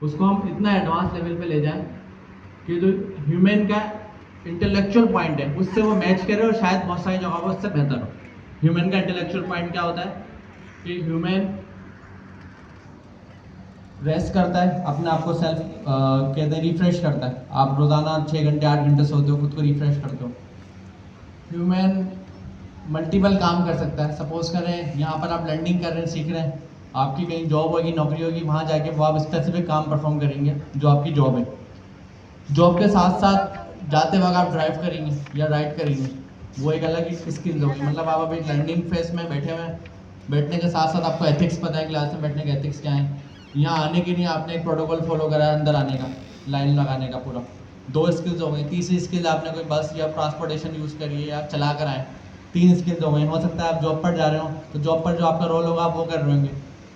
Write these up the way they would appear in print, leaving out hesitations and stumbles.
उसको हम इतना एडवांस लेवल पे ले जाएं कि जो ह्यूमन का इंटेलेक्चुअल पॉइंट है उससे वो मैच करे और शायद बहुत सारी जगहों पर उससे बेहतर हो। ह्यूमन का इंटेलेक्चुअल पॉइंट क्या होता है कि ह्यूमन रेस्ट करता है, अपने आप को सेल्फ कहते हैं रिफ्रेश करता है। आप रोज़ाना 6 घंटे 8 घंटे सोते हो, खुद को रिफ्रेश करते हो। ह्यूमन मल्टीपल काम कर सकता है। सपोज करें यहाँ पर आप लर्निंग कर रहे हैं, सीख रहे हैं, आपकी कहीं जॉब होगी, नौकरी होगी, वहाँ जाके वो आप स्पेसिफिक काम परफॉर्म करेंगे जो आपकी जॉब है। जॉब के साथ साथ जाते वक्त आप ड्राइव करेंगे या राइड करेंगे, वो एक अलग ही स्किल्स होगी। मतलब आप अभी लर्निंग फेज में बैठे हुए हैं, बैठने के साथ साथ आपको एथिक्स पता है, क्लास में बैठने के एथिक्स क्या हैं। यहाँ आने के लिए आपने एक प्रोटोकॉल फॉलो करा है अंदर आने का, लाइन लगाने का पूरा। 2 स्किल्स हो गई। तीसरी स्किल आपने कोई बस या ट्रांसपोर्टेशन यूज़ करी है या चला कर आए, 3 स्किल्स हो गई। हो सकता है आप जॉब पर जा रहे हो तो जॉब पर जो आपका रोल होगा आप वो कर रहे होंगे।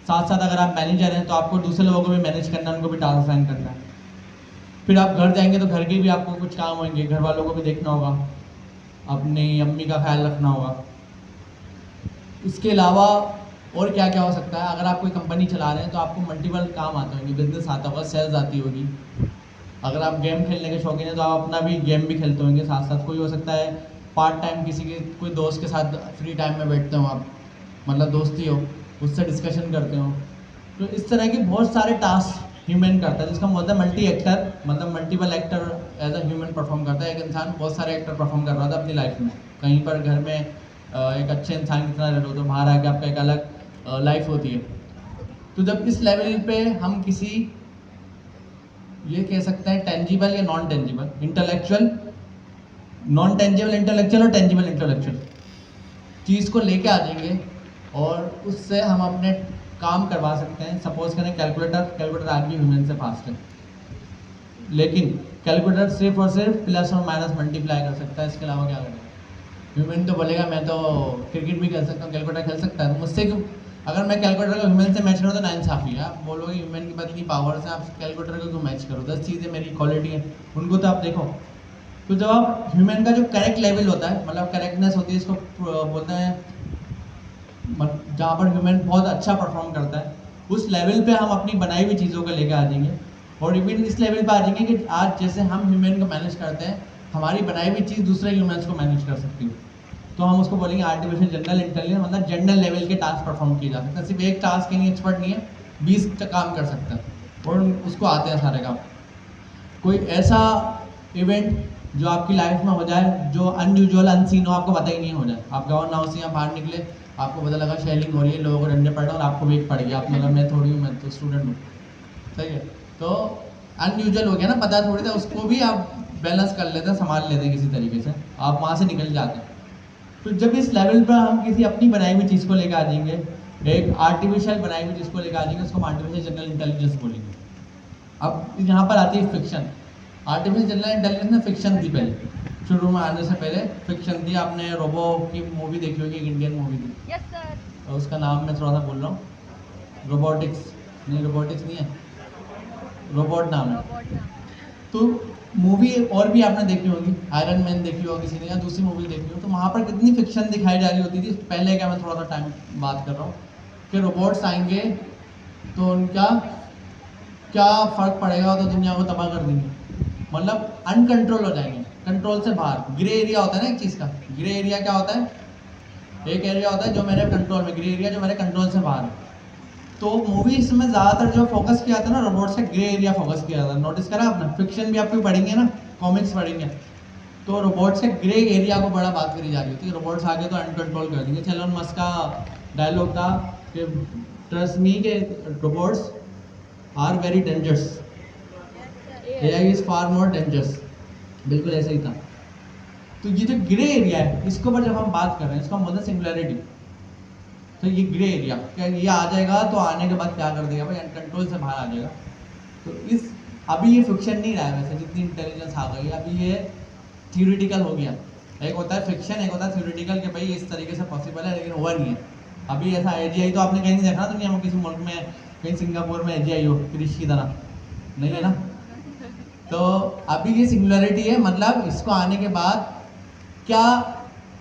साथ साथ अगर आप मैनेजर हैं तो आपको दूसरे लोगों को भी मैनेज करना है, उनको भी टास्क असाइन करना है। फिर आप घर जाएंगे तो घर के भी आपको कुछ काम होंगे, घर वालों को भी देखना होगा, अपनी अम्मी का ख्याल रखना होगा। इसके अलावा और क्या क्या हो सकता है, अगर आप कोई कंपनी चला रहे हैं तो आपको मल्टीपल काम आते होंगे, बिजनेस आता होगा, सेल्स आती होगी। अगर आप गेम खेलने के शौकीन हैं तो आप अपना भी गेम भी खेलते होंगे साथ साथ। कोई हो सकता है पार्ट टाइम किसी के कोई दोस्त के साथ फ्री टाइम में बैठते हो आप, मतलब दोस्ती हो, उससे डिस्कशन करते हो। तो इस तरह के बहुत सारे टास्क ह्यूमन करता है, जिसका मतलब मल्टी एक्टर, मतलब multiple actor as a human perform करता है। एक इंसान बहुत सारे एक्टर परफॉर्म कर रहा था अपनी लाइफ में। कहीं पर घर में एक अच्छे इंसान की तरह रहो तो बाहर आके आपका एक अलग लाइफ होती है। तो जब इस लेवल पे हम किसी, ये कह सकते हैं टेंजिबल या non tangible intellectual, non tangible intellectual और टेंजिबल इंटेलेक्चुअल चीज़ को लेके आ जाएंगे और उससे हम अपने काम करवा सकते हैं। सपोज करें कैलकुलेटर, कैलकुलेटर आज भी ह्यूमन से फास्ट है, लेकिन कैलकुलेटर सिर्फ और सिर्फ प्लस और माइनस मल्टीप्लाई कर सकता है, इसके अलावा क्या करेगा। ह्यूमन तो बोलेगा मैं तो क्रिकेट भी खेल सकता हूँ, कैलकुलेटर खेल सकता है, तो मुझसे क्यों। अगर मैं कैलकुलेटर को ह्यूमन से मैच करूँ तो नाइंसाफ़ी है। आप बोलोगे ह्यूमन के पास इतनी पावर से आप कैलकुलेटर को क्यों मैच करो, 10 चीज़ें मेरी क्वालिटी है, उनको तो आप देखो। तो जब आप ह्यूमन का जो करेक्ट लेवल होता है, मतलब करेक्टनेस होती है, इसको बोलते हैं जहाँ पर ह्यूमन बहुत अच्छा परफॉर्म करता है, उस लेवल पे हम अपनी बनाई हुई चीज़ों को लेकर आ जाएंगे। और इवन इस लेवल पे आ जाएंगे कि आज जैसे हम ह्यूमन को मैनेज करते हैं, हमारी बनाई हुई चीज़ दूसरे ह्यूमन्स को मैनेज कर सकती है। तो हम उसको बोलेंगे आर्टिफिशियल जनरल इंटेलिजेंस, मतलब जनरल लेवल के टास्क परफॉर्म किए जा सकते हैं। सिर्फ एक टास्क के लिए एक्सपर्ट नहीं है, 20 काम कर सकता है और उसको आते हैं सारे काम। कोई ऐसा इवेंट जो आपकी लाइफ में हो जाए जो अनयूजुअल अनसीन हो, आपको पता ही नहीं हो जाए। आप गवर्नर हाउस से यहाँ बाहर निकले, आपको पता लगा शेलिंग हो रही है, लोगों को डंडे पड़ रहे हैं और आपको भी एक पड़ गया, आपने कहा मैं थोड़ी हूँ, मैं तो स्टूडेंट हूँ। सही है, तो अनयूजुअल हो गया ना, पता थोड़ी था, उसको भी आप बैलेंस कर लेते हैं, संभाल लेते हैं किसी तरीके से, आप वहाँ से निकल जाते हैं। तो जब इस लेवल पर हम किसी अपनी बनाई हुई चीज़ को लेकर आ जाएंगे, एक आर्टिफिशियल बनाई हुई चीज़ को लेकर आ जाएंगे, उसको हम आर्टिफिशियल जनरल इंटेलिजेंस बोलेंगे। अब यहाँ पर आती है फिक्शन। आर्टिफिशियल जनरल इंटेलिजेंस में फिक्शन थी पहले, शुरू में आने से पहले फिक्शन थी। आपने रोबो की मूवी देखी होगी, एक इंडियन मूवी थी। Yes sir. उसका नाम मैं थोड़ा सा बोल रहा हूँ, रोबोटिक्स। नहीं, रोबोटिक्स नहीं है, रोबोट नाम है। रोबोट नाम। तो मूवी और भी आपने देखी होगी, आयरन मैन देखी हो किसी ने, या दूसरी मूवी देखी हो, तो वहाँ पर कितनी फिक्शन दिखाई जा रही होती थी। पहले क्या, मैं थोड़ा सा टाइम बात कर रहा हूँ कि रोबोट्स आएंगे तो उनका क्या फ़र्क पड़ेगा, तो दुनिया को तबाह कर देंगे, मतलब अनकंट्रोल हो जाएंगे, कंट्रोल से बाहर। ग्रे एरिया होता है ना एक चीज़ का, ग्रे एरिया क्या होता है, एक एरिया होता है जो मेरे कंट्रोल में, ग्रे एरिया जो मेरे कंट्रोल से बाहर है। तो मूवीज में ज़्यादातर जो फोकस किया था ना रोबोट्स का, ग्रे एरिया फोकस किया था। नोटिस करा आपने, फिक्शन भी आप पढ़ेंगे ना, कॉमिक्स पढ़ेंगे, तो रोबोट्स के ग्रे एरिया को बड़ा बात करी जा रही थी। रोबोट्स आगे तो अनकंट्रोल कर देंगे। एलन मस्क का डायलॉग था कि ट्रस्ट मी के robots are very dangerous, AI is far more dangerous. बिल्कुल ऐसा ही था। तो ये जो ग्रे एरिया है, इसके ऊपर जब हम बात कर रहे हैं, इसका मतलब सिंगुलैरिटी। तो ये ग्रे एरिया क्या, ये आ जाएगा तो आने के बाद क्या कर देगा भाई, कंट्रोल से बाहर आ जाएगा। तो इस अभी ये फिक्शन नहीं रहा है वैसे, जितनी इंटेलिजेंस आ गई अभी ये थियोरिटिकल हो गया। एक होता है फिक्शन, एक होता है थियोरिटिकल कि भाई इस तरीके से पॉसिबल है, लेकिन हुआ नहीं है अभी। ऐसा एजीआई तो आपने कहीं नहीं देखा दुनिया में, किसी मुल्क में, कहीं सिंगापुर में एजीआई हो क्रिश की तरह, नहीं है ना। तो अभी ये सिंगुलैरिटी है, मतलब इसको आने के बाद क्या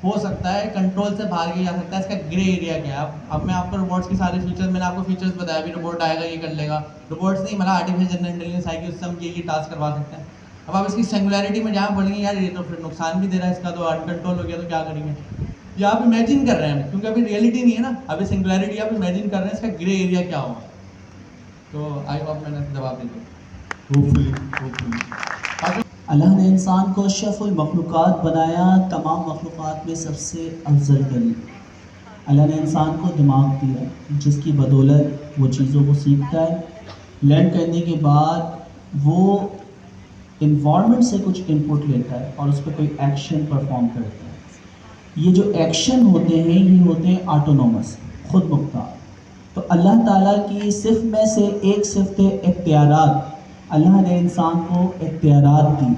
हो सकता है, कंट्रोल से बाहर किया जा सकता है, इसका ग्रे एरिया क्या है। अब मैं आपको रोबोट्स के सारे फीचर्स, मैंने आपको फीचर्स बताया, अभी रोबोट आएगा ये कर लेगा, रोबोट्स नहीं मतलब आर्टिफिशियल जनरल इंटेलिजेंस आएगी, उससे हम ये टास्क करवा सकते हैं। अब आप इसकी सिंगुलैरिटी में जहाँ बोलेंगे यार ये तो फिर नुकसान भी दे रहा है इसका, तो अनकंट्रोल हो गया तो क्या करेंगे, ये आप इमेजिन कर रहे हैं क्योंकि अभी रियलिटी नहीं है ना, अभी सिंगुलैरिटी आप इमेजिन कर रहे हैं, इसका ग्रे एरिया क्या होगा। तो आई होप मैंने जवाब दे दिया, होपफुली। अल्लाह ने इंसान को अशरफुल मखलूक़ात बनाया, तमाम मखलूक़ात में सबसे अफजल करी। अल्लाह ने इंसान को दिमाग दिया जिसकी बदौलत वो चीज़ों को सीखता है, लर्न करने के बाद वो इन्वायरमेंट से कुछ इनपुट लेता है और उस पर कोई एक्शन परफॉर्म करता है। ये जो एक्शन होते हैं ये होते हैं ऑटोनोमस, खुद मुख्तार। तो अल्लाह ताला की सिर्फ में से एक सिफ्त इख्तियारात, अल्लाह ने इंसान को इख्तियारात दी।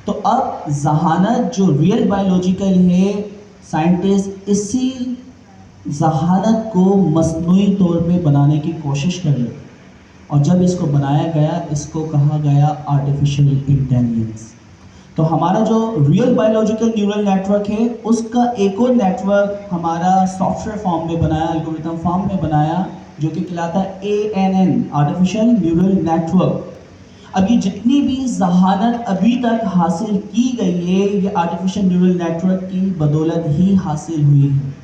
तो अब जहानत जो रियल बायोलॉजिकल है, साइंटिस्ट इसी जहानत को मसनूई तौर पे बनाने की कोशिश कर रहे थे, और जब इसको बनाया गया इसको कहा गया आर्टिफिशियल इंटेलिजेंस। तो हमारा जो रियल बायोलॉजिकल न्यूरल नेटवर्क है उसका एक और नेटवर्क हमारा सॉफ्टवेयर फॉर्म में बनाया, एल्गोरिथम फॉर्म में बनाया, जो कि कहलाता है ANN, आर्टिफिशियल न्यूरल नेटवर्क। अब ये जितनी भी जहानत अभी तक हासिल की गई है ये आर्टिफिशियल न्यूरल नेटवर्क की बदौलत ही हासिल हुई है।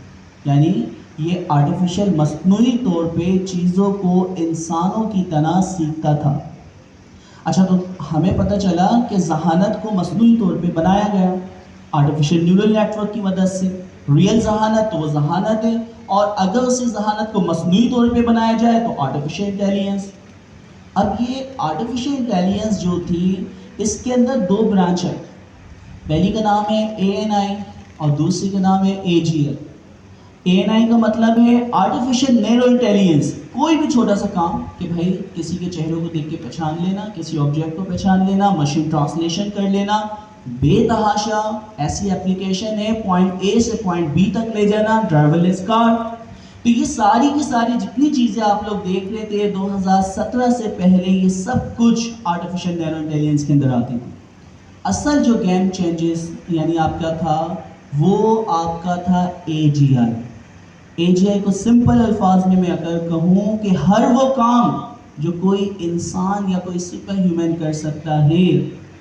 यानी ये आर्टिफिशियल मसनूई तौर पे चीज़ों को इंसानों की तरह सीखता था। अच्छा, तो हमें पता चला कि जहानत को मसनूई तौर पे बनाया गया आर्टिफिशियल न्यूरल नेटवर्क की मदद से। रियल जहानत तो वो जहानत है, और अगर उसी जहानत को मसनूई तौर पे बनाया जाए तो आर्टिफिशियल इंटेलिजेंस। अब ये आर्टिफिशियल इंटेलिजेंस जो थी इसके अंदर दो ब्रांच है। पहली का नाम है ANI और दूसरी का नाम है AGI। ANI का मतलब है आर्टिफिशियल नैरो इंटेलिजेंस। कोई भी छोटा सा काम कि भाई किसी के चेहरों को देख के पहचान लेना, किसी ऑब्जेक्ट को पहचान लेना, मशीन ट्रांसलेशन कर लेना, बेतहाशा ऐसी एप्लीकेशन है पॉइंट A से पॉइंट B तक ले जाना, ड्राइवरलेस कार। तो ये सारी की सारी जितनी चीज़ें आप लोग देख रहे थे 2017 से पहले, ये सब कुछ आर्टिफिशियल नैरो इंटेलिजेंस के अंदर आती थी। असल जो गेम चेंजेस यानी आपका था वो आपका था AGI। AGI को सिंपल अल्फाज में मैं अगर कहूँ कि हर वो काम जो कोई इंसान या कोई सुपर ह्यूमन कर सकता है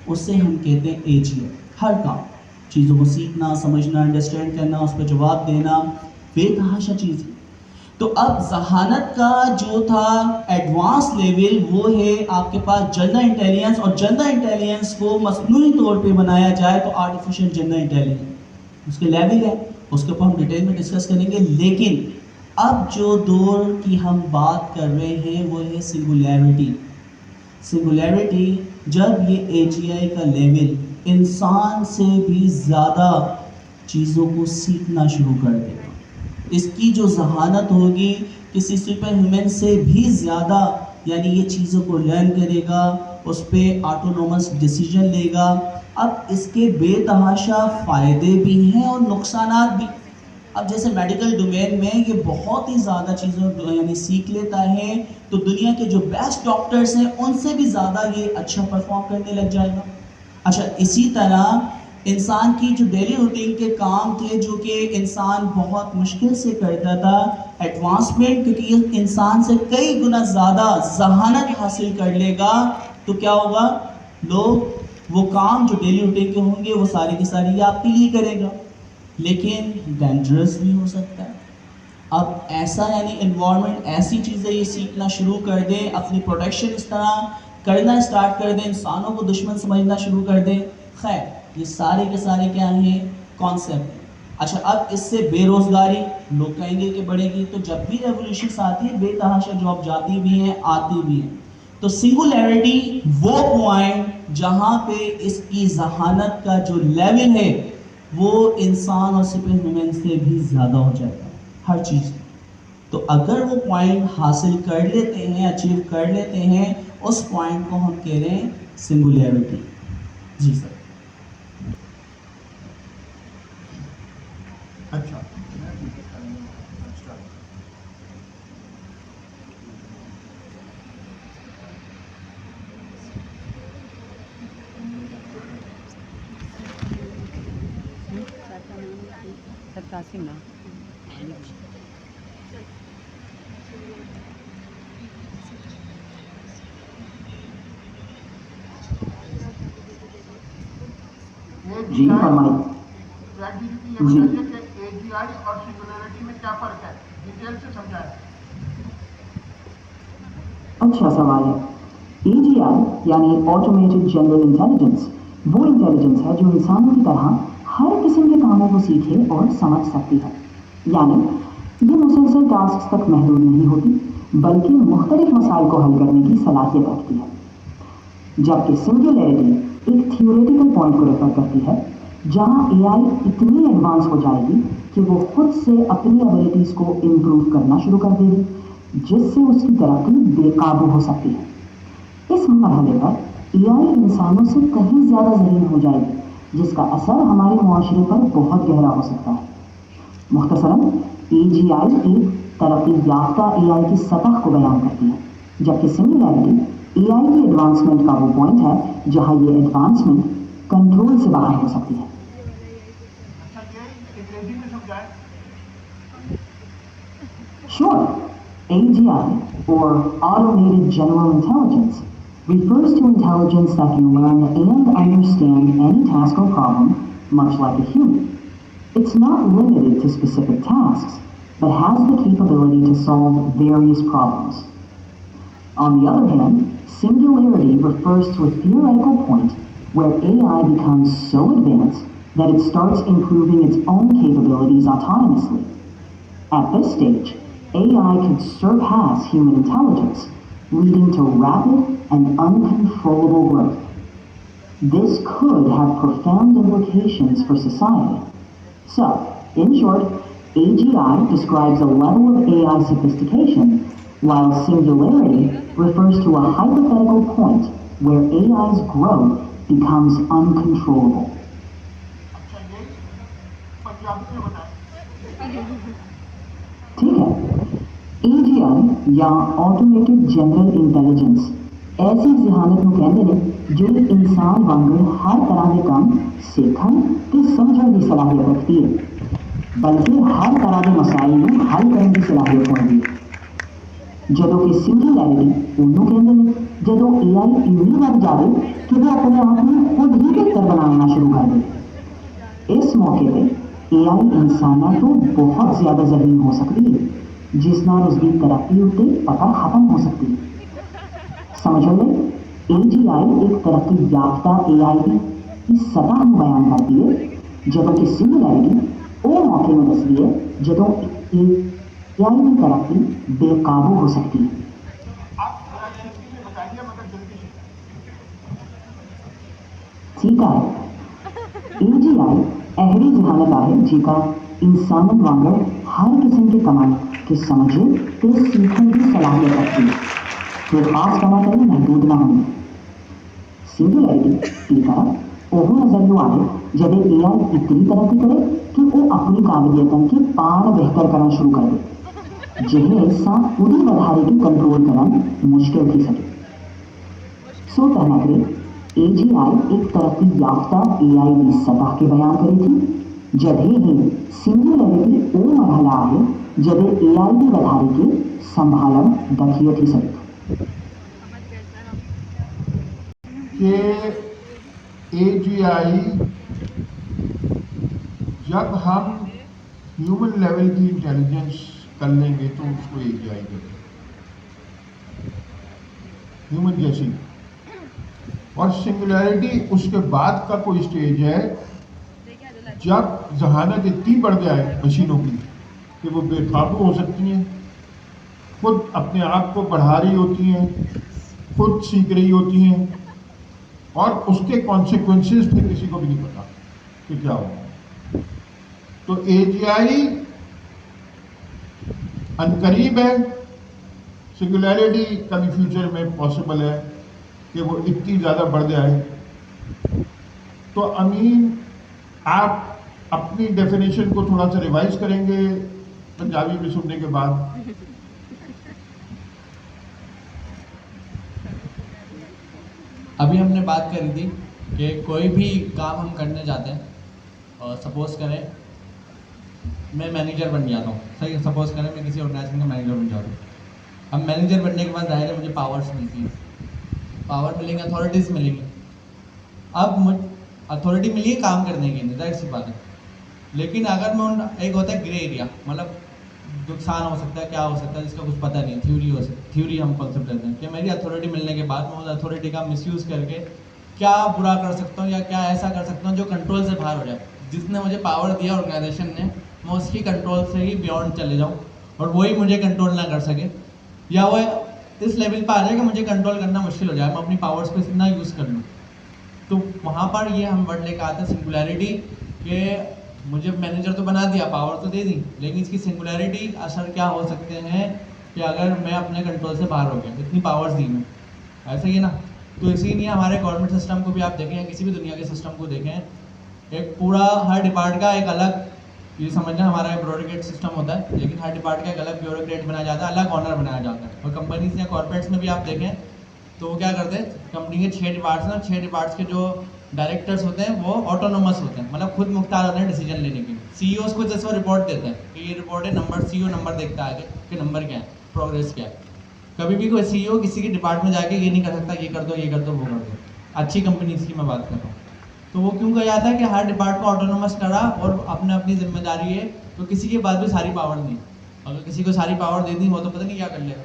उसे हम कहते हैं AGI। हर काम, चीज़ों को सीखना, समझना, अंडरस्टैंड करना, उस पर जवाब देना, बेतहाशा चीज़। तो अब जहानत का जो था एडवांस लेवल वो है आपके पास जनरल इंटेलिजेंस, और जनरल इंटेलिजेंस को मसनूई तौर पे बनाया जाए तो आर्टिफिशियल जनरल इंटेलिजेंस उसके लेवल है, उसके ऊपर हम डिटेल में डिस्कस करेंगे। लेकिन अब जो दौर की हम बात कर रहे हैं वो है सिंगुलैरिटी। सिंगुलैरिटी जब ये AGI का लेवल इंसान से भी ज़्यादा चीज़ों को सीखना शुरू कर देगा, इसकी जो जहानत होगी किसी सुपर ह्यूमन से भी ज़्यादा, यानी ये चीज़ों को लर्न करेगा, उस पर ऑटोनोमस डिसीजन लेगा। अब इसके बेतहाशा फ़ायदे भी हैं और नुकसानात भी। अब जैसे मेडिकल डोमेन में ये बहुत ही ज़्यादा चीज़ों यानी सीख लेता है, तो दुनिया के जो बेस्ट डॉक्टर्स हैं उनसे भी ज़्यादा ये अच्छा परफॉर्म करने लग जाएगा। अच्छा, इसी तरह इंसान की जो डेली रूटीन के काम थे जो कि इंसान बहुत मुश्किल से करता था, एडवांसमेंट क्योंकि ये इंसान से कई गुना ज़्यादा जहानत हासिल कर लेगा, तो क्या होगा, लोग वो काम जो डेली रूटीन के होंगे वो सारी की सारी ये आपके लिए करेगा, लेकिन डेंजरस भी हो सकता है। अब ऐसा यानी इन्वायरमेंट, ऐसी चीज़ें ये सीखना शुरू कर दे, अपनी प्रोटेक्शन इस तरह करना स्टार्ट कर दें, इंसानों को दुश्मन समझना शुरू कर दें। खैर, ये सारे के सारे क्या हैं, कॉन्सेप्ट। अच्छा, अब इससे बेरोजगारी लोग कहेंगे कि बढ़ेगी, तो जब भी रेवोल्यूशन आती है बेतहाशा जॉब जाती भी हैं, आती भी हैं। तो सिंगुलैरिटी वो पॉइंट जहाँ पे इसकी जहानत का जो लेवल है वो इंसान और सुपर ह्यूमन से भी ज़्यादा हो जाएगा हर चीज़। तो अगर वो पॉइंट हासिल कर लेते हैं, अचीव कर लेते हैं, उस पॉइंट को हम कह रहे हैं सिंगुलैरिटी। जी सर। अच्छा, कासिम ना जी फरमाइए। जी एजीआई और सिंगुलैरिटी में क्या फर्क है, डिटेल से समझाएं। अच्छा सवाल है। AGI यानी ऑटोमेटेड जनरल इंटेलिजेंस वो इंटेलिजेंस है जो इंसानों की तरह हर किस्म के कामों को सीखे और समझ सकती है। यानी ये मुसलसल टास्क तक महदूद नहीं होती, बल्कि मुख्तलिफ मसाइल को हल करने की सलाहियत रखती है। जबकि सिंगुलैरिटी एक थियोरेटिकल पॉइंट को रेफर करती है जहां AI इतनी एडवांस हो जाएगी कि वो खुद से अपनी एबिलिटीज को इम्प्रूव करना शुरू कर देगी, जिससे उसकी तरक्की बेकाबू हो सकती है। इस मरहले पर AI इंसानों से कहीं ज़्यादा ज़हीन हो जाएगी, जिसका असर हमारे मुआशरे पर बहुत गहरा हो सकता है। मुख्तसरन AGI एक तरक्की याफ्ता AI की सतह को बयान करती है, जबकि सिंगुलैरिटी AI की एडवांसमेंट का वो पॉइंट है जहां ये एडवांसमेंट कंट्रोल से बाहर हो सकती है। अच्छा, ये अंग्रेजी में समझाएं। Sure. AGI, or Automated General Intelligence, refers to intelligence that can learn and understand any task or problem, much like a human. It's not limited to specific tasks, but has the capability to solve various problems. On the other hand, singularity refers to a theoretical point where AI becomes so advanced that it starts improving its own capabilities autonomously. At this stage, AI could surpass human intelligence, leading to rapid and uncontrollable growth. This could have profound implications for society. So, in short, AGI describes a level of AI sophistication, while singularity refers to a hypothetical point where AI's growth becomes uncontrollable. अच्छा, ये पंजाबी में बताएं। ठीक है। AGI या automated general intelligence ऐसी जहानत ਨੂੰ ਕਹਿੰਦੇ ਨੇ ਜਿਹੜੀ ਇਨਸਾਨ ਵਾਂਗੂ ਹਰ ਤਰ੍ਹਾਂ ਦੇ ਕੰਮ ਸਿੱਖਣ ਤੇ ਸਮਝਣ ਦੀ ਸਲਾਹੀਅਤ ਰੱਖਦੀ ਹੈ, ਬਲਕਿ ਹਰ ਤਰ੍ਹਾਂ ਦੇ ਮਸਾਇਲ ਨੂੰ ਹੱਲ ਕਰਨ ਦੀ ਸਲਾਹੀਅਤ ਹੁੰਦੀ ਹੈ। ਜਦੋਂ ਕਿ ਸਿੰਗੂਲੈਰਿਟੀ ਉਹਨੂੰ ਕਹਿੰਦੇ ਨੇ ਜਦੋਂ AI ਇੰਨੀ ਵੱਧ ਜਾਵੇ ਕਿ ਉਹ ਆਪਣੇ ਆਪ ਨੂੰ ਖੁਦ ਹੀ ਬਿਹਤਰ ਬਣਾਉਣਾ ਸ਼ੁਰੂ ਕਰ ਦੇ। ਇਸ ਮੌਕੇ ਤੇ AI ਇਨਸਾਨਾਂ ਤੋਂ ਬਹੁਤ ਜ਼ਿਆਦਾ ਜ਼ਹੀਨ ਹੋ ਸਕਦੀ ਹੈ, ਜਿਸ ਨਾਲ ਉਸਦੀ ਤਰੱਕੀ ਉੱਤੇ ਪਕੜ ਖਤਮ ਹੋ ਸਕਦੀ ਹੈ। समझ लें, AGI एक तरक्की याफ्ता AI की सतह ਨੂੰ बयान करती है, ਜਦੋਂ कि सिंगुलैरिटी वो मौके में दसदी है ਜਦੋਂ AI की तरक्की बेकाबू हो सकती है। आप थोड़ा जल्दी में बताइए, मगर जल्दी से। ठीक है। AGI अहरी जहानत आहे जेका इंसानन वांगुर हर किस्म के कमाई के समझे ते सीखण की सलाहियत रखती है, जो खास कमा करे महदूद ना होंगे। सिंगुलैरिटी की तरफ वो नजरियो आए जब AI इतनी तरक्की करे कि वो अपनी काबिलियतों के पार बेहतर करना शुरू कर दे, जिन्हें हिस्सा पूरी वधारे की कंट्रोल करना मुश्किल थी सके। सो कहना करे AGI एक तरक्की याफ्ता AI की सतह के बयान करी थी, जब ही सिंगुलैरिटी वो मरहला है जब AI की वधारे के संभालन दखियो थी सके। कि AGI जब हम ह्यूमन लेवल की इंटेलिजेंस कर लेंगे तो उसको AGI कहते हैं, ह्यूमन जैसी। और सिंगुलैरिटी उसके बाद का कोई स्टेज है जब जहानत इतनी बढ़ जाए मशीनों की कि वो बेकाबू हो सकती हैं, खुद अपने आप को बढ़ा रही होती हैं, खुद सीख रही होती हैं, और उसके कॉन्सिक्वेंसेस फिर किसी को भी नहीं पता कि क्या होगा। तो AGI अनकरीब है, सिंगुलैरिटी कभी फ्यूचर में पॉसिबल है कि वो इतनी ज़्यादा बढ़ जाए। तो अमीन, आप अपनी डेफिनेशन को थोड़ा सा रिवाइज करेंगे पंजाबी में सुनने के बाद? अभी हमने बात करी थी कि कोई भी काम हम करने जाते हैं, सपोज करें मैं मैनेजर बन जाता हूँ, सही, सपोज करें मैं किसी ऑर्गेनाइजेशन का मैनेजर बन जाता हूँ। अब मैनेजर बनने के बाद जाहिर है मुझे पावर्स मिलती हैं, पावर मिलेंगे, अथॉरिटीज़ मिलेंगी। अब मुझ अथॉरिटी मिली है काम करने की, जाहिर सी बात है। लेकिन अगर मैं एक होता है ग्रे एरिया, मतलब नुकसान हो सकता है, क्या हो सकता है जिसका कुछ पता नहीं, थ्योरी हो सकती, थ्योरी हम कॉन्सेप्ट लेते हैं कि मेरी अथॉरिटी मिलने के बाद मैं उस अथॉरिटी का मिसयूज़ करके क्या बुरा कर सकता हूँ या क्या ऐसा कर सकता हूँ जो कंट्रोल से बाहर हो जाए। जिसने मुझे पावर दिया ऑर्गेनाइजेशन ने, मैं उसकी कंट्रोल से ही बियॉन्ड चले जाऊँ और वही मुझे कंट्रोल ना कर सके, या वो इस लेवल पर आ जाए कि मुझे कंट्रोल करना मुश्किल हो जाए, मैं अपनी पावर्स को इतना यूज़ कर लूँ। तो वहाँ पर ये हम वर्ड लेकर आते हैं सिंगुलैरिटी, कि मुझे मैनेजर तो बना दिया, पावर तो दे दी, लेकिन इसकी सिंगुलैरिटी असर क्या हो सकते हैं कि अगर मैं अपने कंट्रोल से बाहर हो गया, इतनी पावर्स दी मैं, ऐसा ही है ना। तो इसीलिए हमारे गवर्नमेंट सिस्टम को भी आप देखें, किसी भी दुनिया के सिस्टम को देखें, एक पूरा हर डिपार्ट का एक अलग, ये समझना हमारा ब्यूरोक्रेट सिस्टम होता है, लेकिन हर डिपार्ट का एक अलग ब्यूरोक्रेट बनाया जाता है, अलग ऑनर बनाया जाता है। और कंपनीज या कॉर्पोरेट्स में भी आप देखें तो वो क्या करते हैं, कंपनी के 6 डिपार्ट्स हैं और 6 डिपार्ट्स के जो डायरेक्टर्स होते हैं वो ऑटोनोमस होते हैं, मतलब खुद मुख्तार होते हैं डिसीजन लेने के। सीईओस को जैसे वो रिपोर्ट देते हैं कि ये रिपोर्ट है, नंबर सीईओ नंबर देखता है कि नंबर क्या है, प्रोग्रेस क्या है। कभी भी कोई सीईओ किसी के डिपार्ट में जाके ये नहीं कर सकता, ये कर दो, ये कर दो, वो कर दो। अच्छी कंपनीज की मैं बात कर रहा हूँ। तो वो क्यों कहा जाता है कि हर डिपार्ट को ऑटोनोमस करा और अपने अपनी जिम्मेदारी है, तो किसी के पास भी सारी पावर नहीं। अगर किसी को सारी पावर दे दी वो तो पता नहीं क्या कर लेगा।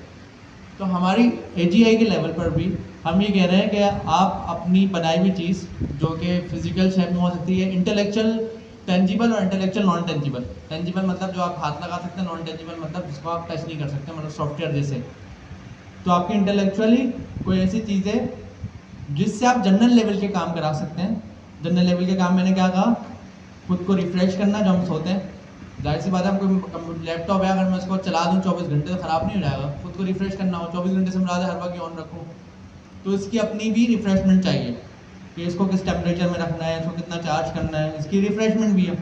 तो हमारी एजीआई के लेवल पर भी हम ये कह रहे हैं कि आप अपनी बनाई हुई चीज़ जो कि फिजिकल शेप में हो सकती है, इंटेलेक्चुअल टेंजिबल और इंटेलेक्चुअल नॉन टेंजिबल। टेंजिबल मतलब जो आप हाथ लगा सकते हैं, नॉन टेंजिबल मतलब जिसको आप टच नहीं कर सकते, मतलब सॉफ्टवेयर जैसे। तो आपकी इंटेलेक्चुअली कोई ऐसी चीज़ है जिससे आप जनरल लेवल के काम करा सकते हैं। जनरल लेवल के काम मैंने क्या कहा, खुद को रिफ्रेश करना, जब हम सोते हैं, जाहिर सी बात है, कोई लैपटॉप है अगर मैं उसको चला दूं 24 घंटे तो ख़राब नहीं हो जाएगा। खुद को रिफ्रेश करना हो, 24 घंटे से मुराद हर वक्त ऑन रखूँ, तो इसकी अपनी भी रिफ्रेशमेंट चाहिए कि इसको किस टेम्परेचर में रखना है, इसको कितना चार्ज करना है, इसकी रिफ्रेशमेंट भी है।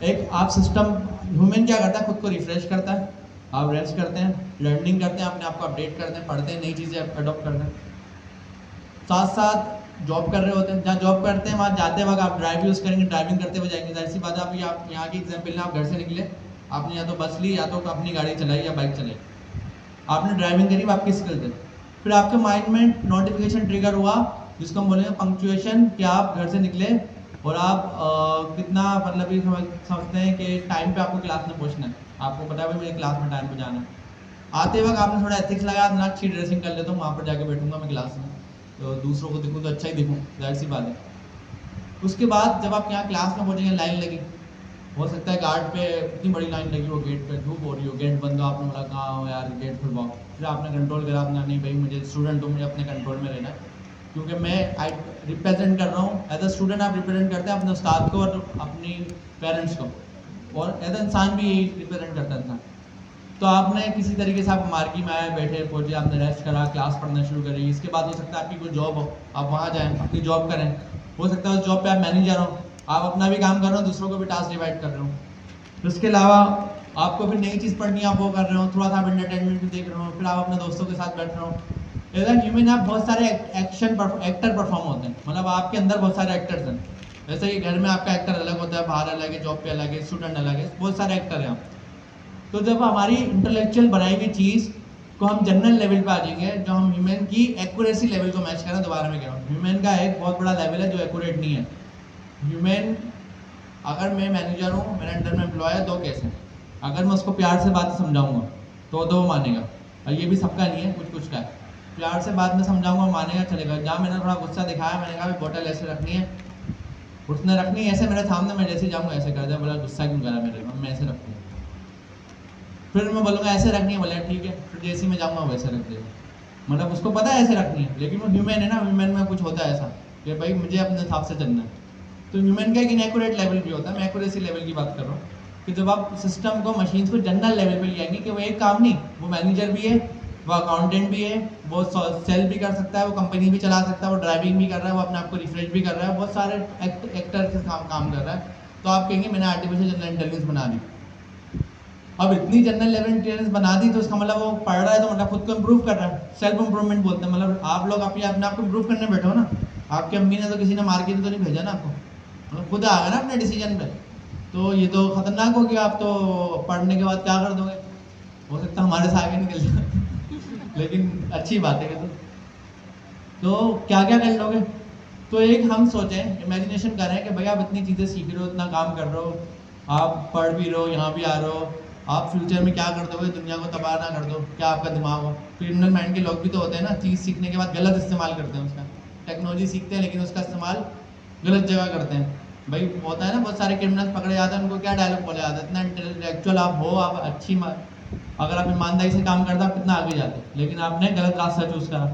एक आप सिस्टम, ह्यूमन क्या करता है, खुद को रिफ्रेश करता है, आप रेस्ट करते हैं, लर्निंग करते हैं, अपने आप को अपडेट करते हैं, पढ़ते हैं, नई चीज़ें अडॉप्ट करते हैं, साथ साथ जॉब कर रहे होते हैं। जहाँ जॉब करते हैं वहाँ जाते वक्त आप ड्राइव यूज़ करेंगे, ड्राइविंग करते हुए जाएंगे। जाहिर सी बात है, आप यहाँ की एग्जाम्पल लें, आप घर से निकले, आपने या तो बस ली या तो अपनी गाड़ी चलाई या बाइक चलाई, आपने ड्राइविंग करी, आपकी स्किल थे। फिर आपके माइंड में नोटिफिकेशन ट्रिगर हुआ जिसको हम बोलेंगे पंक्चुएशन, कि आप घर से निकले और आप कितना मतलब ये समझते हैं कि टाइम पे आपको क्लास में पहुँचना है, आपको पता है भाई मुझे क्लास में टाइम पे जाना है। आते वक्त आपने थोड़ा एथिक्स लगाया, मैं अच्छी ड्रेसिंग कर लेता हूँ, वहाँ पर जाके बैठूंगा मैं क्लास में, तो दूसरों को देखूँ तो अच्छा ही देखूँ, जाहिर सी बात है। उसके बाद जब आप यहाँ क्लास में पहुँचेंगे, लाइन लगी, हो सकता है गार्ड पे इतनी बड़ी लाइन लगी हो, गेट पे धूप हो रही हो, गेट बंद हो, आपने बोला कहाँ हो यार, गेट खुलवाओ। फिर आपने कंट्रोल करा अपना, नहीं भाई मुझे स्टूडेंट हूँ, मुझे अपने कंट्रोल में रहना है, क्योंकि मैं रिप्रेजेंट कर रहा हूँ। एज अ स्टूडेंट आप रिप्रेजेंट करते हैं अपने उस्ताद को और अपनी पेरेंट्स को, और एज अ इंसान भी यही रिप्रेजेंट करता था। तो आपने किसी तरीके से आप मार्गी में आए, बैठे, पहुँचे, आपने रेस्ट करा, क्लास पढ़ना शुरू करी। इसके बाद हो सकता है आपकी कोई जॉब हो, आप वहाँ जाएँ, अपनी जॉब करें। हो सकता है उस जॉब पे आप मैनेजर हो, आप अपना भी काम कर रहे हो, दूसरों को भी टास्क डिवाइड कर रहे हो। इसके अलावा आपको फिर नई चीज़ पढ़नी है, आप वो कर रहे हो, थोड़ा सा आप एंटरटेनमेंट भी देख रहे हो, फिर आप अपने दोस्तों के साथ बैठ रहे हो। एज ए ह्यूमन आप बहुत सारे एक्टर परफॉर्म होते हैं, मतलब आपके अंदर बहुत सारे एक्टर्स हैं। जैसे कि घर में आपका एक्टर अलग होता है, बाहर अलग है, जॉब पे अलग है, स्टूडेंट अलग है, बहुत सारे एक्टर हैं आप। तो जब हमारी इंटेलेक्चुअल बनाई हुई चीज़ को हम जनरल लेवल पे आ जाएंगे, जो हम ह्यूमन की एक्यूरेसी लेवल को मैच करें, दोबारा मैं कह रहा हूँ, ह्यूमन का एक बहुत बड़ा लेवल है जो एक्यूरेट नहीं है। ह्यूमन, अगर मैं मैनेजर हूँ, मेरे अंडर में एम्प्लॉय है, 2 केस हैं। अगर मैं उसको प्यार से बात समझाऊंगा तो वो मानेगा, और ये भी सबका नहीं है, कुछ का है। प्यार से बात में समझाऊंगा, मानेगा, चलेगा। जहाँ मैंने थोड़ा गुस्सा दिखाया, मैंने कहा बोतल ऐसे रखनी है, उसने रखनी ऐसे मेरे सामने, मैं जैसे जाऊँगा ऐसे कर दिया, बोला गुस्सा क्यों करा मेरे को, मैं ऐसे रखूँगा। फिर मैं बोलूँगा ऐसे रखनी है, बोला ठीक है, फिर जैसे मैं जाऊँगा वैसे रख देगा। मतलब उसको पता है ऐसे रखनी है, लेकिन वो ह्यूमन है ना, ह्यूमन में कुछ होता है ऐसा कि भाई मुझे अपने हिसाब से चलना है। तो ह्यूमन का एक इनएक्यूरेट लेवल भी होता है, मैं एक्यूरेसी लेवल की बात कर रहा हूँ, कि जब आप सिस्टम को, मशीन्स को जनरल लेवल पे ले आएंगे कि वो एक काम नहीं, वो मैनेजर भी है, वो अकाउंटेंट भी है, वो सेल भी कर सकता है, वो कंपनी भी चला सकता है, वो ड्राइविंग भी कर रहा है, वो अपने आप को रिफ्रेश भी कर रहा है, बहुत सारे एक्टर के काम कर रहा है। तो आप कहेंगे मैंने आर्टिफिशियल जनरल इंटेलिजेंस बना दी। अब इतनी जनरल लेवल इंटेलिजेंस बना दी तो उसका मतलब वो पढ़ रहा है, तो मतलब खुद को इम्प्रूव कर रहा है, सेल्फ इम्प्रूवमेंट बोलते हैं। मतलब आप लोग अपने आप को इम्प्रूव करने बैठे हो ना, आपकी अम्मी ने तो, किसी ने मार्केट तो नहीं भेजा ना आपको, मतलब खुद आ गया ना अपने डिसीजन पे। तो ये तो खतरनाक हो गया, आप तो पढ़ने के बाद क्या कर दोगे, हो सकता है हमारे से आगे निकल जाए लेकिन अच्छी बात है कि तो क्या क्या कर लोगे। तो एक हम सोचें, इमेजिनेशन करें कि भाई आप इतनी चीज़ें सीख रहे हो, इतना काम कर रहे हो, आप पढ़ भी रहे हो, यहाँ भी आ रहे हो, आप फ्यूचर में क्या कर दोगे, दुनिया को तबाह ना कर दो, क्या आपका दिमाग हो। क्रिमिनल माइंड के लोग भी तो होते हैं ना, चीज़ सीखने के बाद गलत इस्तेमाल करते हैं उसका, टेक्नोलॉजी सीखते हैं लेकिन उसका इस्तेमाल गलत जगह करते हैं। भाई होता है ना, बहुत सारे क्रिमिनल्स पकड़े जाते हैं, उनको क्या डायलॉग बोला जाता है, इतना इंटेलेक्चुअल आप हो, आप अगर आप ईमानदारी से काम करते आप कितना आगे जाते, लेकिन आपने गलत रास्ता चूज़ करा।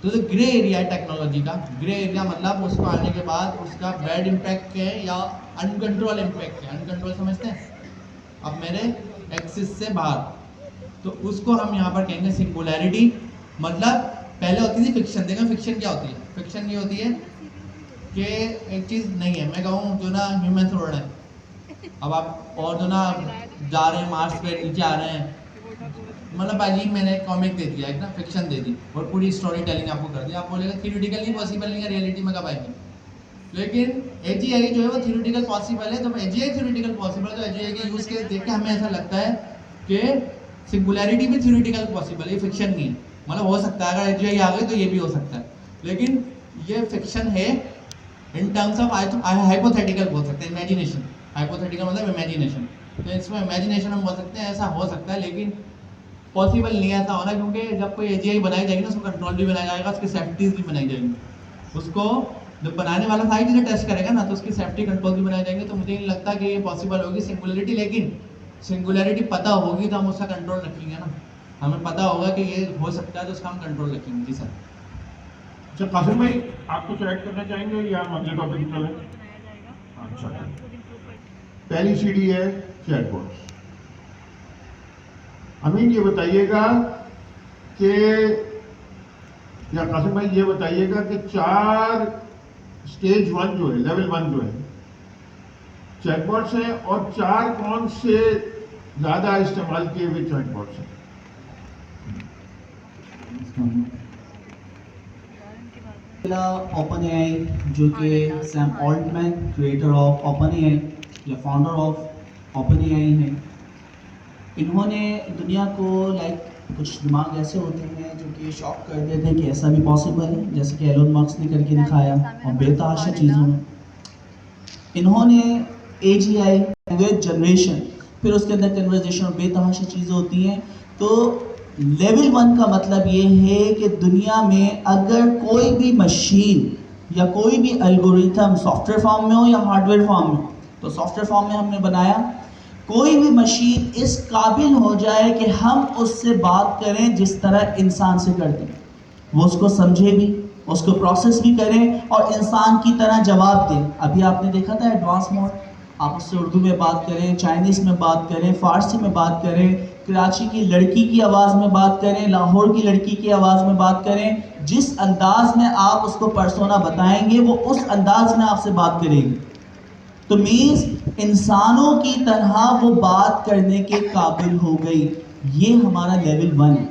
तो ग्रे एरिया है टेक्नोलॉजी का। ग्रे एरिया मतलब उसको आने के बाद उसका बैड इम्पैक्ट है या अनकंट्रोल इम्पैक्ट है। अनकंट्रोल समझते हैं अब मेरे एक्सिस से बाहर, तो उसको हम यहाँ पर कहेंगे सिंगुलैरिटी। मतलब पहले होती थी फिक्शन। देखो फिक्शन क्या होती है, फिक्शन ये होती है कि एक चीज़ नहीं है, मैं कहूँ जो ना ह्यूमन उड़ रहे हैं, अब आप और जो ना जा रहे हैं मार्स पे, नीचे आ रहे हैं, मतलब अजीब मैंने कॉमिक दे दिया, एक ना फिक्शन दे दी और पूरी स्टोरी टेलिंग आपको कर दी। आप बोलेगा थियोरेटिकल नहीं पॉसिबल नहीं है, रियलिटी में कब आएंगे। लेकिन एजीआई जो है वो थियोरेटिकल पॉसिबल है। तो एजीआई थियोरेटिकल पॉसिबल है, तो एजीआई के यूज़ केस देख के हमें ऐसा लगता है कि सिंगुलैरिटी भी थियोरेटिकल पॉसिबल है, ये फिक्शन नहीं है। मतलब हो सकता है अगर एजीआई आ गई तो ये भी हो सकता है, लेकिन ये फिक्शन है इन टर्म्स ऑफ हाइपोथेटिकल बोल सकते हैं, इमेजिनेशन। हाइपोथेटिकल मतलब इमेजिनेशन, तो इसमें इमेजिनेशन हम बोल सकते हैं ऐसा हो सकता है, लेकिन पॉसिबल नहीं है ऐसा होना, क्योंकि जब कोई एजीआई बनाई जाएगी ना उसको कंट्रोल भी बनाया जाएगा, उसकी सेफ्टीज भी बनाई जाएंगी। उसको जब बनाने वाला सारी चीज़ें टेस्ट करेगा ना तो उसकी सेफ्टी कंट्रोल भी बनाए जाएंगे। तो मुझे नहीं लगता कि ये पॉसिबल होगी सिंगुलरिटी, लेकिन सिंगुलरिटी पता होगी तो हम उसका कंट्रोल रखेंगे ना। हमें पता होगा कि ये हो सकता है तो उसका हम कंट्रोल रखेंगे। जी सर। अच्छा कासिम भाई, आप कुछ ऐड करना चाहेंगे या हम अगले टॉपिक चलें? अच्छा, पहली सीढ़ी है चैटबॉट्स। अमीन ये बताइएगा कि, या कासिम भाई ये बताइएगा कि 4 स्टेज 1 जो है, लेवल 1 जो है चैटबॉट्स है, और 4 कौन से ज्यादा इस्तेमाल किए हुए चैटबॉट्स हैं? ओपन एआई, जो कि Sam Altman creator of open AI या फाउंडर ऑफ ओपन एआई हैं, इन्होंने दुनिया को कुछ दिमाग ऐसे होते हैं जो कि शॉक कर देते हैं कि ऐसा भी पॉसिबल है, जैसे कि एलोन मस्क ने करके दिखाया, और बेतहाशा चीज़ों में इन्होंने एजीआई लैंग्वेज जनरेशन, फिर उसके अंदर कन्वर्जेशन और बेतहाशा चीज़ें होती हैं। तो लेवल 1 का मतलब ये है कि दुनिया में अगर कोई भी मशीन या कोई भी एल्गोरिथम सॉफ्टवेयर फॉर्म में हो या हार्डवेयर फॉर्म में, तो सॉफ्टवेयर फॉर्म में हमने बनाया, कोई भी मशीन इस काबिल हो जाए कि हम उससे बात करें जिस तरह इंसान से करते हैं, वो उसको समझे भी, उसको प्रोसेस भी करें और इंसान की तरह जवाब दें। अभी आपने देखा था एडवांस मोड, आप उससे उर्दू में बात करें, चाइनीज़ में बात करें, फ़ारसी में बात करें, कराची की लड़की की आवाज़ में बात करें, लाहौर की लड़की की आवाज़ में बात करें, जिस अंदाज में आप उसको पर्सोना बताएंगे वो उस अंदाज में आपसे बात करेगी। तो मीन्स इंसानों की तरह वो बात करने के काबिल हो गई। ये हमारा लेवल 1 है।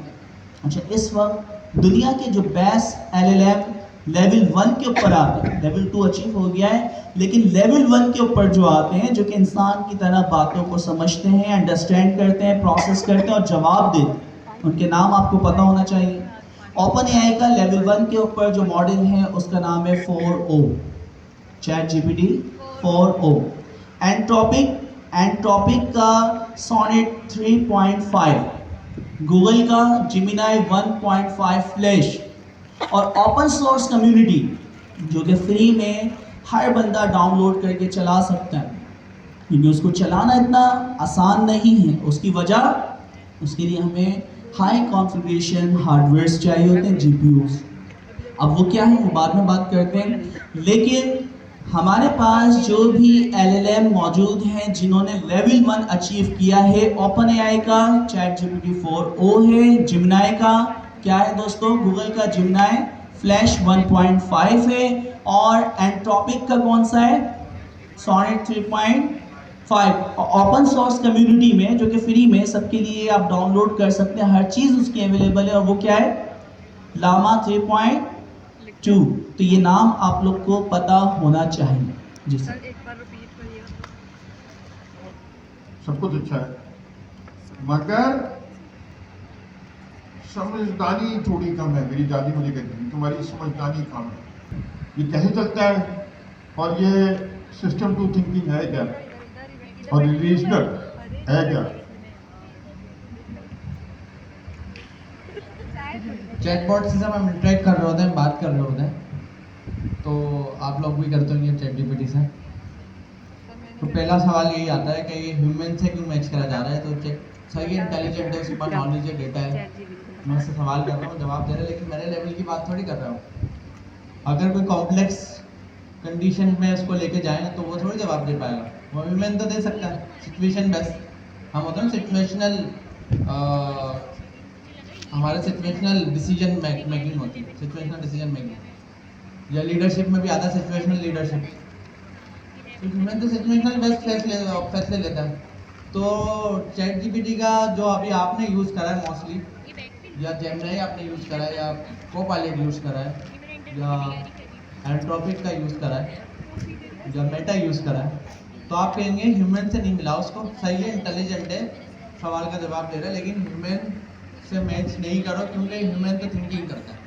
अच्छा, इस वक्त दुनिया के जो बेस्ट LLM लेवल 1 के ऊपर आते हैं, लेवल 2 अचीव हो गया है, लेकिन लेवल 1 के ऊपर जो आते हैं, जो कि इंसान की तरह बातों को समझते हैं, अंडरस्टैंड करते हैं, प्रोसेस करते हैं और जवाब देते हैं, उनके नाम आपको पता होना चाहिए। ओपन एआई का लेवल 1 के ऊपर जो मॉडल है उसका नाम है 4o, ChatGPT 4o। एंट्रोपिक का सोनेट 3.5, गूगल का जिमिनाई 1.5 फ्लैश, और ओपन सोर्स कम्युनिटी जो कि फ्री में हर बंदा डाउनलोड करके चला सकता है, क्योंकि उसको चलाना इतना आसान नहीं है। उसकी वजह, उसके लिए हमें हाई कॉन्फ़िगरेशन हार्डवेयर्स चाहिए होते हैं, GPUs। अब वो क्या है वो बाद में बात करते हैं, लेकिन हमारे पास जो भी LLM मौजूद हैं जिन्होंने लेवल 1 अचीव किया है, ओपन एआई का ChatGPT 4o है, जिमिनाई का क्या है दोस्तों, गूगल का जिमिनाई फ्लैश 1.5 है, और एंट्रोपिक का कौन सा है, सोनेट 3.5। ओपन सोर्स कम्युनिटी में जो कि फ्री में सबके लिए आप डाउनलोड कर सकते हैं, हर चीज़ उसकी अवेलेबल है, और वो क्या है, लामा 3.2। तो ये नाम आप लोग को पता होना चाहिए। जी सर। एक बार रिपीट करिएगा। सब कुछ अच्छा है, मगर समझदारी थोड़ी कम है। मेरी दादी मुझे कहती थी तुम्हारी समझदारी कम है, ये कैसे चलता है और ये सिस्टम टू थिंकिंग है क्या और रिलेशनल है क्या। चैटबॉट से जब हम इंटरेक्ट कर रहे होते हैं, बात कर रहे होते हैं, तो आप लोग भी करते होंगे चैट जीपीटी से। तो पहला सवाल यही आता है कि ये ह्यूमन से क्यों मैच करा जा रहा है। तो चेक सही है, इंटेलिजेंट है, उसके पास नॉलेज है, डेटा है, मैं उससे सवाल कर रहा हूँ, जवाब दे रहा है, लेकिन मेरे लेवल की बात थोड़ी कर रहा हूँ। अगर कोई कॉम्प्लेक्स कंडीशन में उसको लेके जाए तो वो थोड़ी जवाब दे पाएगा। वो ह्यूमन तो दे सकता है, सिचुएशन बेस्ड। हम होते हैं सिचुएशनल, हमारे सिचुएशनल डिसीजन मेकिंग होती है, सिचुएशनल डिसीजन मेकिंग, या लीडरशिप में भी आता है सिचुएशनल लीडरशिप। तो ह्यूमन तो सिचुएशनल बेस्ट फैसले लेता है। तो चैट जीपीटी का जो अभी आपने यूज़ करा है मोस्टली, या जेमिनी आपने यूज़ करा है, या कोपायलट यूज़ करा है, या एंट्रोपिक का यूज़ करा है, या मेटा यूज़ करा है, तो आप कहेंगे ह्यूमन से नहीं मिला उसको। सही है, इंटेलिजेंट है, सवाल का जवाब दे रहा है, लेकिन ह्यूमन से मैच नहीं करो, क्योंकि ह्यूमन तो थिंकिंग करता है।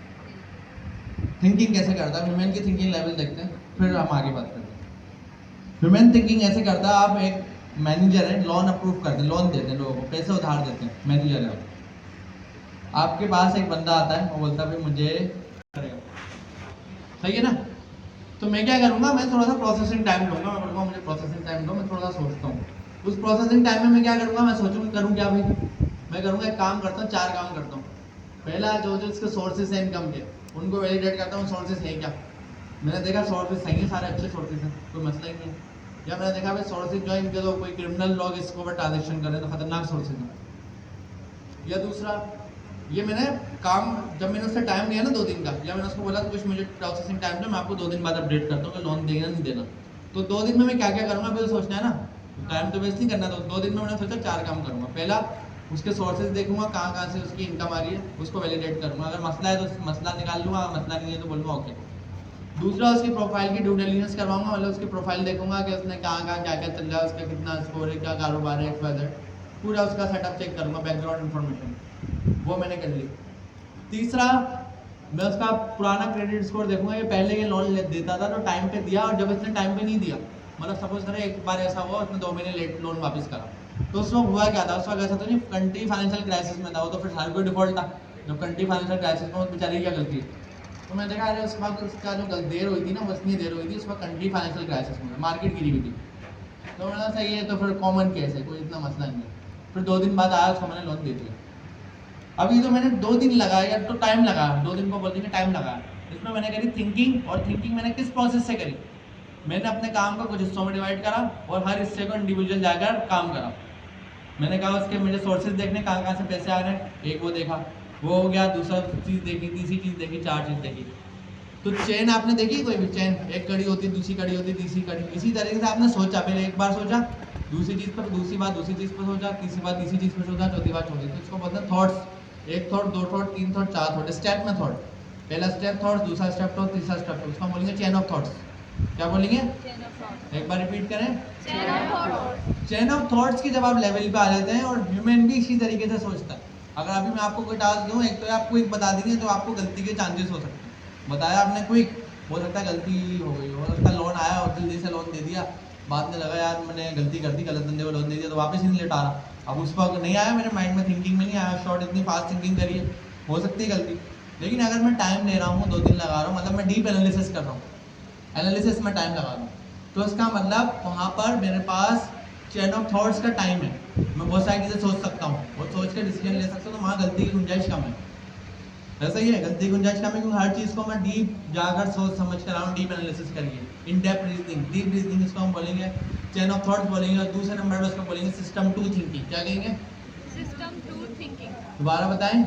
थिंकिंग कैसे करता है, ह्यूमन की थिंकिंग लेवल देखते हैं, फिर हम आगे बात करते हैं। ह्यूमन थिंकिंग ऐसे करता है, आप एक मैनेजर है, लोन अप्रूव करते हैं, लोन देते हैं लोगों को, पैसे उधार देते हैं, मैनेजर है। आपके पास एक बंदा आता है, वो बोलता है भाई मुझे करेगा, सही है ना। तो मैं क्या करूँगा, मैं थोड़ा सा प्रोसेसिंग टाइम लूँगा, मैं बोलूँगा मुझे प्रोसेसिंग टाइम दो, मैं थोड़ा सा सोचता हूँ। उस प्रोसेसिंग टाइम में मैं क्या करूँगा, मैं सोचूँ करूँ क्या भाई। मैं करूँगा एक काम करता हूँ, 4 काम करता हूँ। पहला जो इसके सोर्सेज हैं इनकम के, उनको वैलिडेट करता हूँ, सोर्सेज है क्या। मैंने देखा सोर्सेज सही है, सारे अच्छे सोर्सेज हैं, कोई मसला ही नहीं है। या मैंने देखा भाई सोर्सेज जो है इनके, तो कोई क्रिमिनल लोग इसके ऊपर ट्रांजेक्शन करें तो खतरनाक सोर्सेज हैं। या दूसरा, ये मैंने काम, जब मैंने उससे टाइम लिया ना 2 दिन का, या मैंने उसको बोला कुछ मुझे प्रोसेसिंग टाइम दो, मैं आपको 2 दिन बाद अपडेट करता हूँ कि लोन देना नहीं देना। तो 2 दिन में मैं क्या क्या करूँगा, फिर सोचना है ना, टाइम तो वेस्ट नहीं करना। तो 2 दिन में मैंने सोचा 4 काम करूँगा। पहला, उसके सोर्सेज देखूंगा, कहाँ कहाँ से उसकी इनकम आ रही है, उसको वैलिडेट करूँगा। अगर मसला है तो मसला निकाल लूँगा, मसला नहीं है तो बोलूँगा ओके। दूसरा, उसकी प्रोफाइल की ड्यू डिलिजेंस करवाऊंगा, मतलब उसकी प्रोफाइल देखूंगा कि उसने कहाँ कहाँ क्या क्या चल रहा है, उसका कितना स्कोर है, क्या कारोबार है, XYZ, पूरा उसका सेटअप चेक करूँगा, बैकग्राउंड इन्फॉर्मेशन, वो मैंने कर ली। तीसरा, मैं उसका पुराना क्रेडिट स्कोर देखूंगा, ये पहले ये लोन देता था तो टाइम पे दिया, और जब इसने टाइम पे नहीं दिया, मतलब सपोज करें एक बार ऐसा हुआ उसने 2 महीने लेट लोन वापस करा, तो उस वक्त हुआ क्या था, उस वक्त ऐसा तो नहीं कंट्री फाइनेंशियल क्राइसिस में था, वो तो फिर हर कोई डिफॉल्ट था। जब कंट्री फाइनेंशियल क्राइसिस में, बेचारी क्या गलती है। तो मैं देखा, अरे उस वक्त उसका जो देर हुई थी ना, बस नहीं देर हुई थी, उस वक्त कंट्री फाइनेंशियल क्राइसिस में, मार्केट गिरी हुई थी। तो मैंने सही है, तो फिर कॉमन केस है, कोई इतना मसला नहीं है। फिर 2 दिन बाद आया, उसको मैंने लोन दे दिया। अभी तो मैंने 2 दिन लगाया, तो टाइम लगा, 2 दिन को बोलते हैं टाइम लगा, इसमें मैंने करी थिंकिंग। और थिंकिंग मैंने किस प्रोसेस से करी, मैंने अपने काम को कुछ हिस्सों में डिवाइड करा और हर हिस्से को इंडिविजुअल जाकर काम करा। मैंने कहा उसके मुझे सोर्सेज देखने, कहाँ कहाँ से पैसे आ रहे हैं, एक वो देखा, वो हो गया। दूसरा चीज़ देखी, तीसरी चीज़ देखी, 4 चीज़ देखी। तो चेन आपने देखी, कोई भी चेन, एक कड़ी होती है, दूसरी कड़ी होती है, तीसरी कड़ी। इसी तरीके से आपने सोचा, पहले एक बार सोचा, दूसरी चीज़ पर, दूसरी बार दूसरी चीज़ पर सोचा, तीसरी बार तीसरी चीज़ पर सोचा, चौथी बार चौथी। तो इसको बोलते हैं thoughts. 1 thought, 2 thought, 3 thought, 4 thought, step में थॉट। पहला स्टेप थॉट, दूसरा स्टेप थॉट, तीसरा स्टेप थॉट, उसको बोलेंगे चेन ऑफ थॉट्स। क्या बोलेंगे, एक बार रिपीट करें, चेन ऑफ थॉट्स की जब आप लेवल पे आ जाते हैं, और ह्यूमन भी इसी तरीके से सोचता है। अगर अभी मैं आपको कोई टास्क दूँ, एक तो आपको एक बता देंगे तो आपको गलती के चांसेस हो सकते हैं। बताया आपने क्विक, हो सकता है गलती हो गई, हो सकता है लोन आया और जल्दी से लोन दे दिया, बाद में लगा यार मैंने गलती कर दी, गलत बंदे को लोन दे दिया, तो वापस ही नहीं लौटा रहा। अब उस वक्त नहीं आया मेरे माइंड में, थिंकिंग में नहीं आया, शॉर्ट इतनी फास्ट थिंकिंग करी है, हो सकती है गलती। लेकिन अगर मैं टाइम ले रहा हूँ, 2 दिन लगा रहा हूँ, मतलब मैं डीप एनालिसिस कर रहा हूँ, एनालिसिस में टाइम लगा रहा हूँ, तो इसका मतलब वहाँ पर मेरे पास चेन ऑफ थॉट्स का टाइम है। मैं बहुत सारी चीज़ें सोच सकता हूँ और सोच के डिसीजन ले सकता हूँ, तो वहाँ गलती की गुंजाइश कम है। ऐसा ही है, गलती की गुंजाइश कम है, क्योंकि हर चीज़ को मैं डीप जाकर सोच समझ कर रहा हूँ, डीप एनालिसिस करिए, in depth reasoning, deep reasoning इसको हम बोलेंगे, चेन ऑफ थॉट्स बोलेंगे। और दूसरे नंबर पर उसको बोलेंगे सिस्टम टू थिंकिंग। क्या कहेंगे, सिस्टम टू थिंकिंग। दोबारा बताएं,